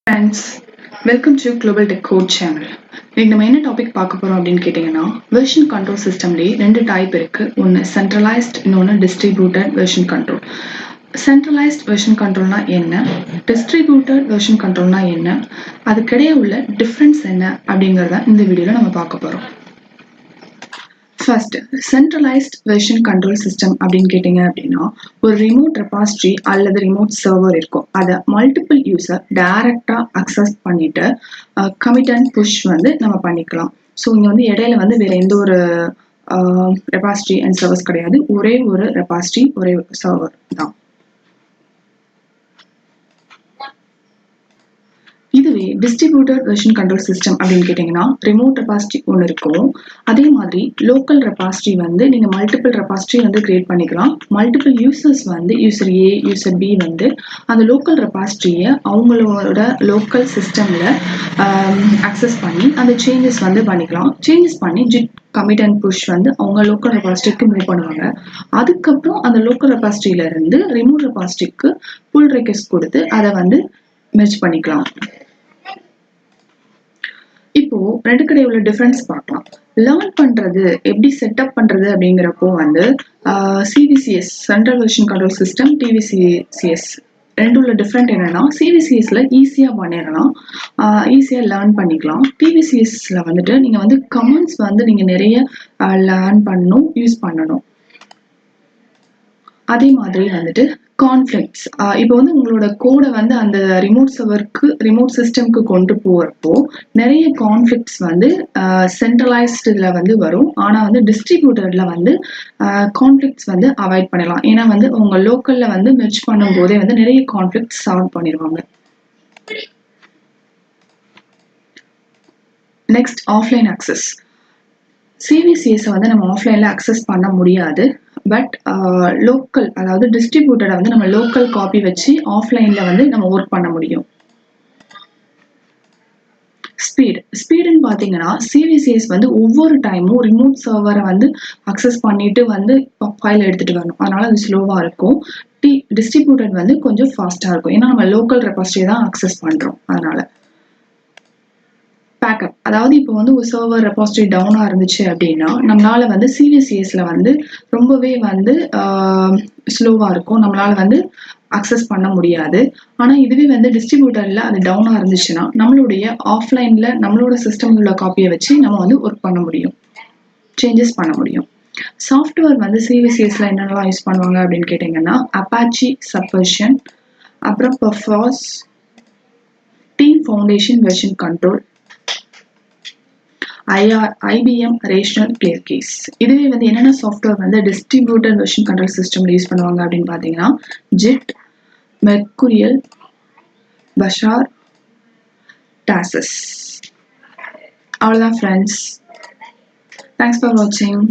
Friends, welcome to Global Tech Code channel. இன்னைக்கு நம்ம என்ன டாபிக் பார்க்க போறோம் அப்படின்னு கேட்டீங்கன்னா வெர்ஷன் கண்ட்ரோல் சிஸ்டம்லேயே ரெண்டு டைப் இருக்கு. ஒன்று சென்ட்ரலைஸ்ட், இன்னொன்று distributed version control. Centralised version கண்ட்ரோல்னா என்ன, டிஸ்ட்ரிபியூட்டட் வெர்ஷன் கண்ட்ரோல்னா என்ன, அதுக்கிடையே உள்ள டிஃப்ரென்ஸ் என்ன அப்படிங்கிறத இந்த வீடியோவில் நம்ம பார்க்க போறோம். First, centralised version control system அப்படின்னு கேட்டிங்க அப்படின்னா ஒரு ரிமோட் ரெபாசிட்டரி அல்லது ரிமோட் சர்வர் இருக்கும். அதை மல்டிபிள் யூசர் டைரக்டா அக்சஸ் பண்ணிட்டு கமிட் அண்ட் புஷ் நம்ம பண்ணிக்கலாம். ஸோ இங்கே இடையில வேற எந்த ஒரு ரெபாசிட்டரி அண்ட் சர்வர்ஸ் கிடையாது. ஒரே ஒரு ரெபாசிட்டரி, ஒரே சர்வர் தான். இதுவே டிஸ்ட்ரிபியூட்டட் வெர்ஷன் கண்ட்ரோல் சிஸ்டம் அப்படின்னு கேட்டிங்கன்னா ரிமோட் ரெபாசிட்டரி ஒன்று இருக்கும். அதே மாதிரி லோக்கல் ரெபாசிட்டரி நீங்கள் மல்டிபிள் ரெபாசிட்டரி கிரியேட் பண்ணிக்கலாம். Multiple users user A, user B அந்த லோக்கல் ரெபாசிட்டரியை அவங்களோட லோக்கல் சிஸ்டமில் அக்சஸ் பண்ணி அந்த சேஞ்சஸ் பண்ணிக்கலாம். சேஞ்சஸ் பண்ணி ஜிட் கமிட் அண்ட் புஷ் அவங்க லோக்கல் ரெபாசிட்டரிக்கு மூவ் பண்ணுவாங்க. அதுக்கப்புறம் அந்த லோக்கல் ரெபாசிட்டரியில இருந்து ரிமோட் ரெபாசிட்டரிக்கு புல் ரெக்வெஸ்ட் கொடுத்து அதை மெர்ஜ் பண்ணிக்கலாம். இப்போ ரெண்டு கடை உள்ள டிஃபரன்ஸ் பார்க்கலாம். லேர்ன் பண்றது எப்படி செட்டப் பண்றது அப்படிங்கிறப்போ CVCS central version control system, DVCS ரெண்டு உள்ள டிஃப்ரெண்ட் என்னன்னா CVCSல ஈஸியா பண்ணிடலாம், ஈஸியா லேர்ன் பண்ணிக்கலாம். DVCSல நீங்க கமெண்ட்ஸ் நீங்க நிறைய லேர்ன் பண்ணணும், யூஸ் பண்ணணும். அதே மாதிரி கான்ஃப்ளிக்ட்ஸ், இப்போ உங்களோட கோடை அந்த ரிமோட் சர்வருக்கு, ரிமோட் சிஸ்டம்க்கு கொண்டு போறப்போ நிறைய கான்ஃப்ளிக்ட்ஸ் சென்ட்ரலைஸ்டுல வரும். ஆனா டிஸ்ட்ரிபியூட்டர்ல கான்ஃப்ளிக்ட்ஸ் அவாய்ட் பண்ணலாம். ஏன்னா உங்க லோக்கல்ல மெர்ஜ் பண்ணும் போதே நிறைய கான்ஃப்ளிக்ட்ஸ் சால்வ் பண்ணிடுவாங்க. Next, offline access. CVCS நம்ம ஆஃப்லைன்ல அக்சஸ் பண்ண முடியாது. பட் லோக்கல், அதாவது டிஸ்ட்ரிபியூட்டரை நம்ம லோக்கல் காப்பி வச்சு ஆஃப்லைன்ல நம்ம ஒர்க் பண்ண முடியும். ஸ்பீடுன்னு பார்த்தீங்கன்னா CVCS ஒவ்வொரு டைமும் ரிமோட் சர்வரை அக்சஸ் பண்ணிட்டு ஃபைல் எடுத்துட்டு வரணும். அதனால அது ஸ்லோவா இருக்கும். டிஸ்ட்ரிபியூட்டர் கொஞ்சம் ஃபாஸ்டா இருக்கும். ஏன்னா நம்ம லோக்கல் ரெபாசிட்டரி தான் அக்சஸ் பண்றோம். அதனால பேக்கப், அதாவது இப்போ ஒரு சர்வர் ரெபாசிட்டரி டவுனா இருந்துச்சு அப்படின்னா நம்மளால CVCSல ரொம்பவே ஸ்லோவா இருக்கும். நம்மளால அக்சஸ் பண்ண முடியாது. ஆனா இதுவே டிஸ்ட்ரிபியூட்டர்ல அது டவுனா இருந்துச்சுன்னா நம்மளுடைய ஆஃப்லைன்ல நம்மளோட சிஸ்டம்ல உள்ள காப்பியை வச்சு நம்ம ஒர்க் பண்ண முடியும், சேஞ்சஸ் பண்ண முடியும். சாஃப்ட்வேர் CVCSல என்னென்னலாம் யூஸ் பண்ணுவாங்க அப்படின்னு கேட்டீங்கன்னா அப்பாச்சி சப்வர்ஷன், அப்புறம் Perforce, Team Foundation version control, IBM Rational ClearCase. இதுவே என்னென்ன சாஃப்ட்வேர் டிஸ்ட்ரிபியூட்டட் வெர்ஷன் கண்ட்ரோல் சிஸ்டம்ல யூஸ் பண்ணுவாங்க அப்படின்னு பார்த்தீங்கன்னா ஜிட், மெர்குரியல், பஷார், டாசஸ். அவ்வளோதான் ஃப்ரெண்ட்ஸ். தேங்க்ஸ் ஃபார் வாட்சிங்.